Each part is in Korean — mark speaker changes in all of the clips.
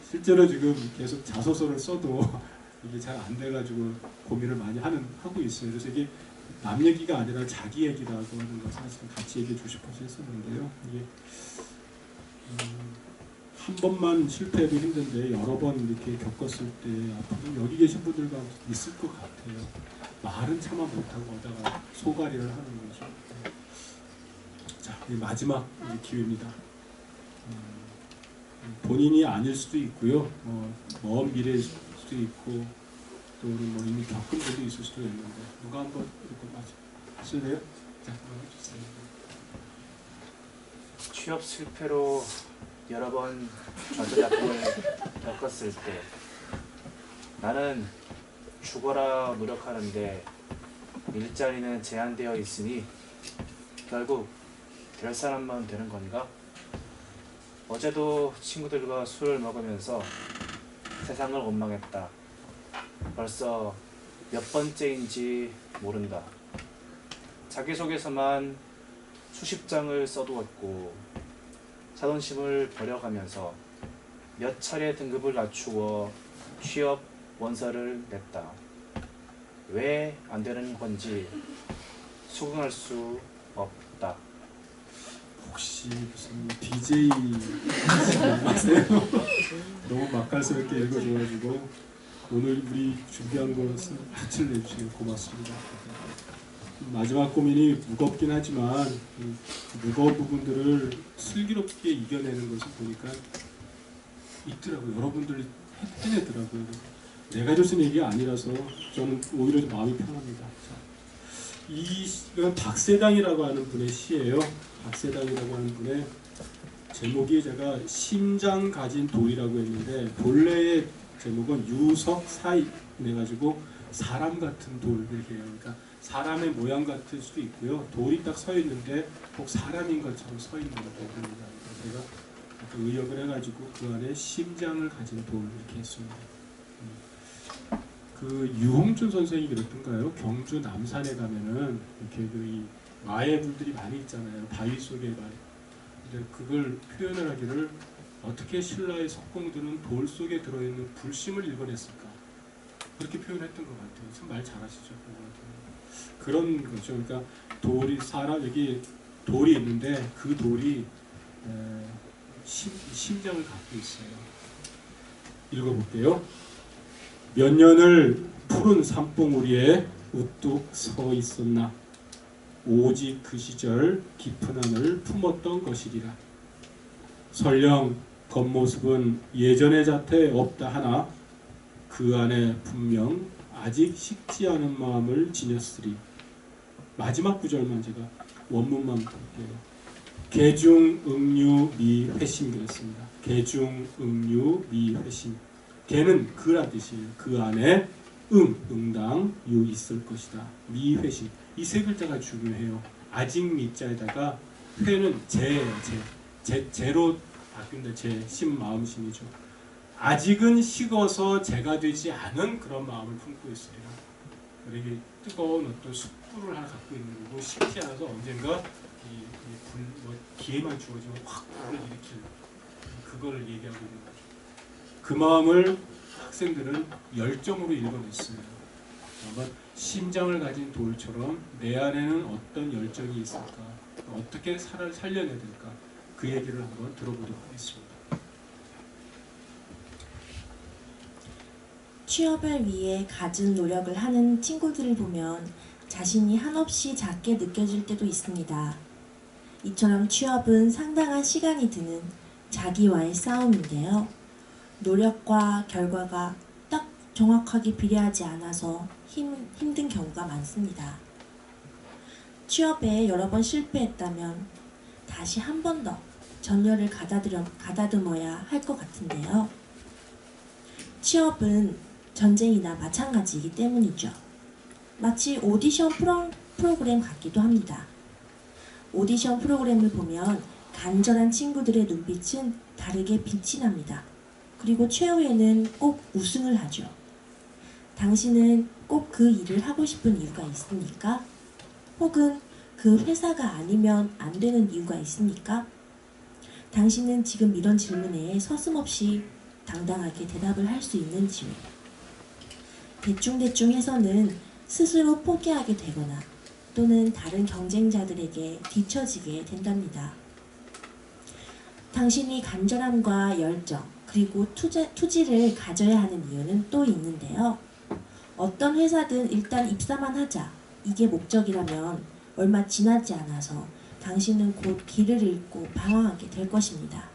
Speaker 1: 실제로 지금 계속 자소서를 써도 이게 잘 안 돼가지고 고민을 많이 하고 있어요. 그래서 이게 남 얘기가 아니라 자기 얘기라고 하는 것을 사실 같이 얘기해 주고 싶어서 했었는데요. 이게 한 번만 실패해도 힘든데 여러 번 이렇게 겪었을 때 앞으로 여기 계신 분들과 있을 것 같아요. 말은 차마 못하고 하다가 소가리를 하는 거죠. 자, 마지막 기회입니다. 본인이 아닐 수도 있고요. 먼 미래일 수도 있고 또 뭐 이미 겪은 분도 있을 수도 있는데 누가 한번 이렇게 하실래요? 자, 주세요.
Speaker 2: 취업 실패로 여러 번 전자작품을 겪었을 때 나는 죽어라 노력하는데 일자리는 제한되어 있으니 결국 될 사람만 되는 건가? 어제도 친구들과 술을 먹으면서 세상을 원망했다. 벌써 몇 번째인지 모른다. 자기소개서만 수십 장을 써두었고 자존심을 버려가면서 몇 차례 등급을 낮추어 취업 원서를 냈다. 왜 안 되는 건지 수긍할 수 없다.
Speaker 1: 혹시 무슨 DJ 아세요? 너무 맛깔스럽게 읽어줘가지고 오늘 우리 준비한 것을 같이 내주시면 고맙습니다. 마지막 고민이 무겁긴 하지만 무거운 부분들을 슬기롭게 이겨내는 것을 보니까 있더라고요. 여러분들이 해내더라고요. 내가 해줄 수 있는 얘기가 아니라서 저는 오히려 마음이 편합니다. 이건 박세당이라고 하는 분의 시예요. 박세당이라고 하는 분의 제목이 제가 심장 가진 돌이라고 했는데 본래의 제목은 유석사이 해가지고 사람 같은 돌 이렇게 해요. 그러니까 사람의 모양 같을 수도 있고요. 돌이 딱 서 있는데 꼭 사람인 것처럼 서 있는 돌입니다. 제가 의역을 해가지고 그 안에 심장을 가진 돌 이렇게 했습니다. 그 유홍준 선생이 그랬던가요? 경주 남산에 가면은 이렇게 이 마애불들이 많이 있잖아요. 바위 속에 말. 근데 그걸 표현을 하기를 어떻게 신라의 석공들은 돌 속에 들어있는 불심을 읽어냈을까? 그렇게 표현했던 것 같아요. 참 말 잘하시죠. 그런 거죠. 그러니까 돌이 사람 여기 돌이 있는데 그 돌이 심장을 갖고 있어요. 읽어볼게요. 몇 년을 푸른 산봉우리에 우뚝 서 있었나. 오직 그 시절 깊은 하늘 품었던 것이리라. 설령 겉모습은 예전의 자태 없다 하나 그 안에 분명 아직 식지 않은 마음을 지녔으리. 마지막 구절만 제가 원문만 볼게요. 개중 응유 미 회심 그랬습니다. 개중 응유 미 회심. 개는 그란 뜻이에요. 그 안에 응당 유 있을 것이다. 미 회심. 이 세 글자가 중요해요. 아직 미자에다가 회는 제로 바뀐다. 심 마음심이죠. 아직은 식어서 제가 되지 않은 그런 마음을 품고 있어요. 이게 뜨거운 어떤 숯불을 하나 갖고 있는 거고 식지 않아서 언젠가 기회만 주어지면 확 불을 일으킬 그걸 얘기하고 있는 거죠. 그 마음을 학생들은 열정으로 읽어냈어요. 아마 심장을 가진 돌처럼 내 안에는 어떤 열정이 있을까, 어떻게 살려내야 될까, 그 얘기를 한번 들어보도록 하겠습니다.
Speaker 3: 취업을 위해 갖은 노력을 하는 친구들을 보면 자신이 한없이 작게 느껴질 때도 있습니다. 이처럼 취업은 상당한 시간이 드는 자기와의 싸움인데요. 노력과 결과가 딱 정확하게 비례하지 않아서 힘든 경우가 많습니다. 취업에 여러 번 실패했다면 다시 한 번 더 전열을 가다듬어야 할 것 같은데요. 취업은 전쟁이나 마찬가지이기 때문이죠. 마치 오디션 프로그램 같기도 합니다. 오디션 프로그램을 보면 간절한 친구들의 눈빛은 다르게 빛이 납니다. 그리고 최후에는 꼭 우승을 하죠. 당신은 꼭 그 일을 하고 싶은 이유가 있습니까? 혹은 그 회사가 아니면 안 되는 이유가 있습니까? 당신은 지금 이런 질문에 서슴없이 당당하게 대답을 할 수 있는지요. 대충대충 해서는 스스로 포기하게 되거나 또는 다른 경쟁자들에게 뒤처지게 된답니다. 당신이 간절함과 열정 그리고 투지를 가져야 하는 이유는 또 있는데요. 어떤 회사든 일단 입사만 하자, 이게 목적이라면 얼마 지나지 않아서 당신은 곧 길을 잃고 방황하게 될 것입니다.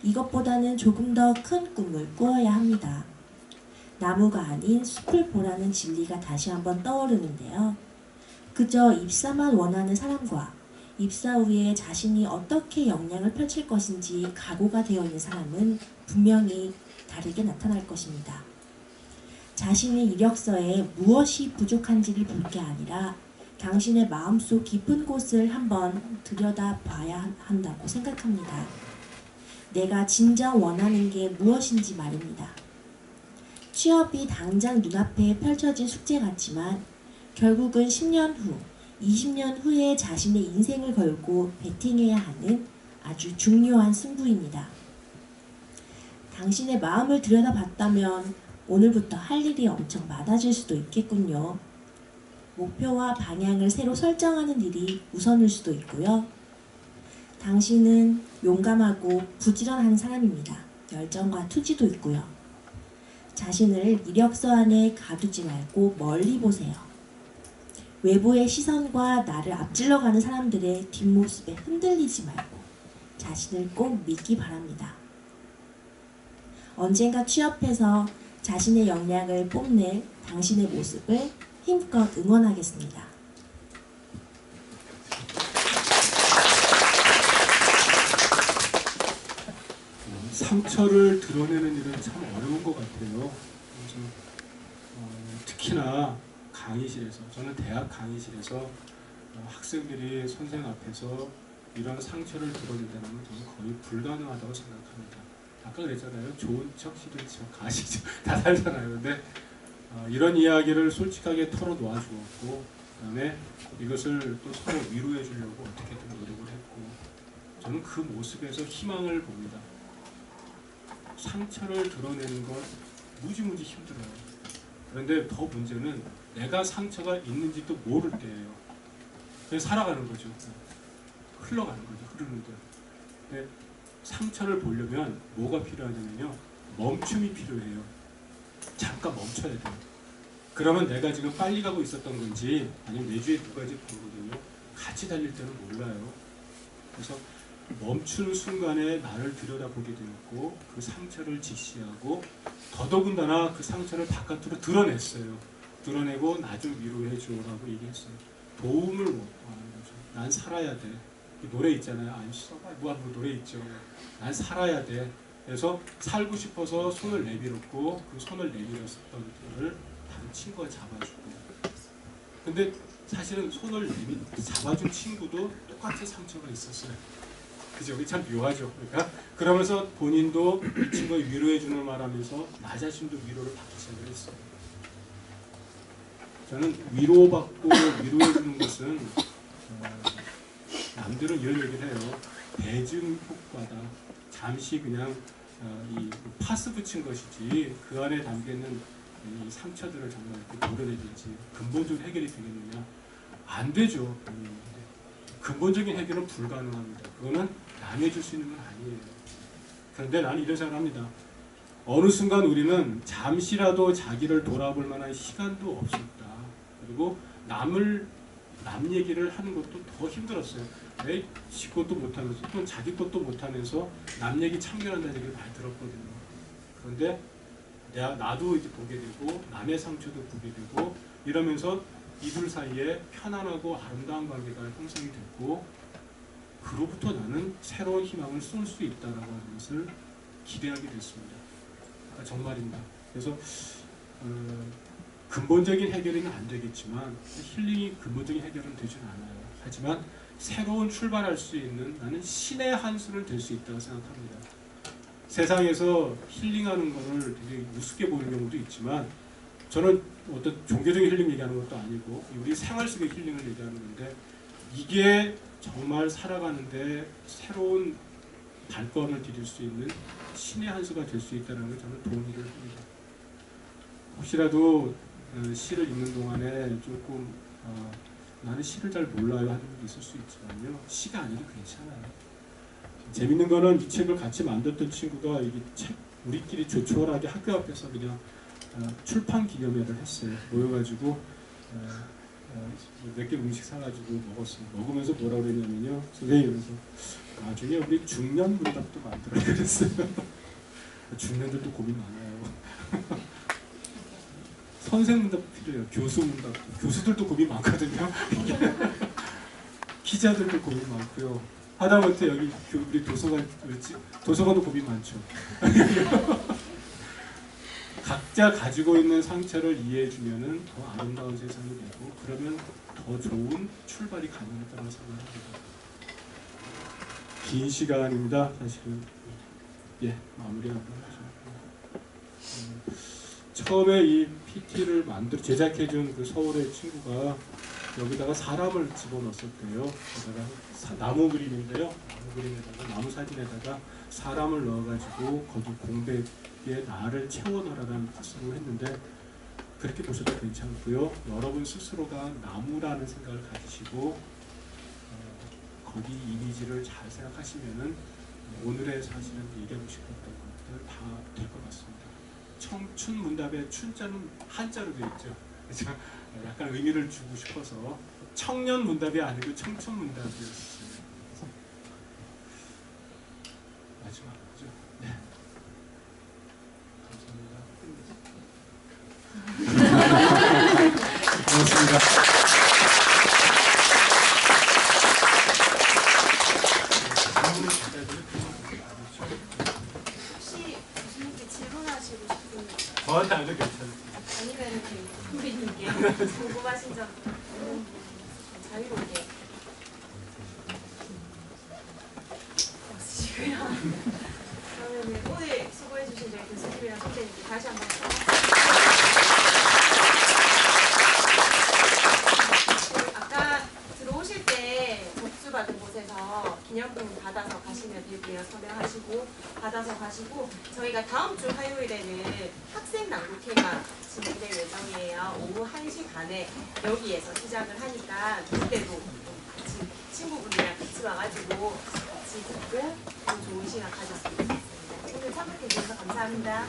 Speaker 3: 이것보다는 조금 더 큰 꿈을 꾸어야 합니다. 나무가 아닌 숲을 보라는 진리가 다시 한번 떠오르는데요. 그저 입사만 원하는 사람과 입사 후에 자신이 어떻게 역량을 펼칠 것인지 각오가 되어 있는 사람은 분명히 다르게 나타날 것입니다. 자신의 이력서에 무엇이 부족한지를 볼 게 아니라 당신의 마음속 깊은 곳을 한번 들여다봐야 한다고 생각합니다. 내가 진정 원하는 게 무엇인지 말입니다. 취업이 당장 눈앞에 펼쳐진 숙제 같지만 결국은 10년 후, 20년 후에 자신의 인생을 걸고 베팅해야 하는 아주 중요한 승부입니다. 당신의 마음을 들여다봤다면 오늘부터 할 일이 엄청 많아질 수도 있겠군요. 목표와 방향을 새로 설정하는 일이 우선일 수도 있고요. 당신은 용감하고 부지런한 사람입니다. 열정과 투지도 있고요. 자신을 이력서 안에 가두지 말고 멀리 보세요. 외부의 시선과 나를 앞질러가는 사람들의 뒷모습에 흔들리지 말고 자신을 꼭 믿기 바랍니다. 언젠가 취업해서 자신의 역량을 뽐낼 당신의 모습을 힘껏 응원하겠습니다.
Speaker 1: 상처를 드러내는 일은 참 어려운 것 같아요. 그래서 특히나 강의실에서, 저는 대학 강의실에서 학생들이 선생님 앞에서 이런 상처를 드러낸다는 건 저는 거의 불가능하다고 생각합니다. 아까 그랬잖아요. 좋은 척, 싫은 척, 가시죠. 다 살잖아요. 근데 이런 이야기를 솔직하게 털어놓아 주었고, 그 다음에 이것을 또 서로 위로해 주려고 어떻게든 노력을 했고, 저는 그 모습에서 희망을 봅니다. 상처를 드러내는 건 무지무지 힘들어요. 그런데 더 문제는 내가 상처가 있는지도 모를 때예요. 그래서 살아가는 거죠. 흘러가는 거죠. 흐르는 대로. 근데 상처를 보려면 뭐가 필요하냐면요. 멈춤이 필요해요. 잠깐 멈춰야 돼요. 그러면 내가 지금 빨리 가고 있었던 건지 아니면 내 주위에 누가 지금 보거든요. 같이 달릴 때는 몰라요. 그래서 멈추는 순간에 나를 들여다보게 되었고 그 상처를 직시하고 더더군다나 그 상처를 바깥으로 드러냈어요. 드러내고 나 좀 위로해 주라고 얘기했어요. 도움을 못 하는 거죠. 난 살아야 돼. 노래 있잖아요. I'm survive. 뭐 노래 있죠. 난 살아야 돼. 그래서 살고 싶어서 손을 내밀었고 그 손을 내밀었던 분을 다른 친구가 잡아주고. 근데 사실은 손을 잡아준 친구도 똑같은 상처가 있었어요. 그죠? 참 묘하죠. 그러니까 그러면서 본인도 이 친구를 위로해주는 말하면서 나 자신도 위로를 받기 시작을 했어요. 저는 위로받고 위로해주는 것은 남들은 이런 얘기를 해요. 대증 효과다. 잠시 그냥 이 파스 붙인 것이지 그 안에 담겨있는 이 상처들을 정말 이렇게 도려내든지 근본적으로 해결이 되겠느냐? 안 되죠. 근본적인 해결은 불가능합니다. 그거는 남이 해줄 수 있는 건 아니에요. 그런데 나는 이런 생각을 합니다. 어느 순간 우리는 잠시라도 자기를 돌아볼 만한 시간도 없었다. 그리고 남 얘기를 하는 것도 더 힘들었어요. 왜 지 것도 못하면서 또 자기 것도 못하면서 남 얘기 참견한다는 얘기를 많이 들었거든요. 그런데 나도 이제 보게 되고 남의 상처도 보게 되고 이러면서 이들 사이에 편안하고 아름다운 관계가 형성이 됐고 그로부터 나는 새로운 희망을 쏠 수 있다라고 하는 것을 기대하게 됐습니다. 정말입니다. 그래서 근본적인 해결은 안 되겠지만 힐링이 근본적인 해결은 되지는 않아요. 하지만 새로운 출발할 수 있는 나는 신의 한 수를 될 수 있다고 생각합니다. 세상에서 힐링하는 것을 되게 우습게 보는 경우도 있지만 저는 어떤 종교적인 힐링 얘기하는 것도 아니고 우리 생활 속의 힐링을 얘기하는 건데 이게 정말 살아가는데 새로운 발걸음을 디딜 수 있는 신의 한 수가 될 수 있다는 걸 저는 동의를 합니다. 혹시라도 시를 읽는 동안에 조금 나는 시를 잘 몰라요 하는 분도 있을 수 있지만요. 시가 아니도 괜찮아요. 재밌는 거는 이 책을 같이 만들었던 친구가 이 책 우리끼리 조촐하게 학교 앞에서 그냥 출판 기념회를 했어요. 모여가지고 몇 개 음식 사가지고 먹었어요. 먹으면서 뭐라 그랬냐면요. 선생님 그래서 나중에 우리 중년 문답도 만들어야 그랬어요. 중년들도 고민 많아요. 선생 문답도 필요해요. 교수 문답도. 교수들도 고민 많거든요. 기자들도 고민 많고요. 하다못해 여기 우리 도서관도 고민 많죠. 각자 가지고 있는 상처를 이해해주면은 더 아름다운 세상이 되고 그러면 더 좋은 출발이 가능하다고 생각합니다. 긴 시간입니다. 사실은 마무리 한번 하죠. 처음에 이 PT를 제작해준 그 서울의 친구가 여기다가 사람을 집어넣었대요. 거기다가 나무 그림인데요. 나무 그림에다가 나무 사진에다가 사람을 넣어가지고 거기 공백에 나를 채워넣으라는 뜻으로 했는데 그렇게 보셔도 괜찮고요. 여러분 스스로가 나무라는 생각을 가지시고 거기 이미지를 잘 생각하시면은 오늘의 사실은 얘기하고 싶었던 것들 다 될 것 같습니다. 청춘 문답의 춘자는 한자로 되어 있죠. 그래서 약간 의미를 주고 싶어서 청년 문답이 아니고 청춘 문답이었어요. 마지막이죠. 네. 감사합니다. 고맙습니다.
Speaker 4: 혹시 교수님께 질문하시고 싶은
Speaker 1: 저한테 안 해도 괜찮아요.
Speaker 4: 아니면 선배님께 궁금하신 점 자유롭게 없으시고요. 그러면 오늘 수고해주신 저희 교수님이랑 선배님께 다시 한번 아까 들어오실 때 접수받은 곳에서 기념품 받아서 가시면 되고요. 서명하시고 받아서 가시고 저희가 다음 주 화요일에는 학생 낭독회가 진행될 예정이에요. 오후 1시간에 여기에서 시작을 하니까 그때도 같이 친구분들이랑 같이 와가지고 같이 듣고 또 좋은 시간 가졌으면 좋겠습니다. 오늘 참석해 주셔서 감사합니다.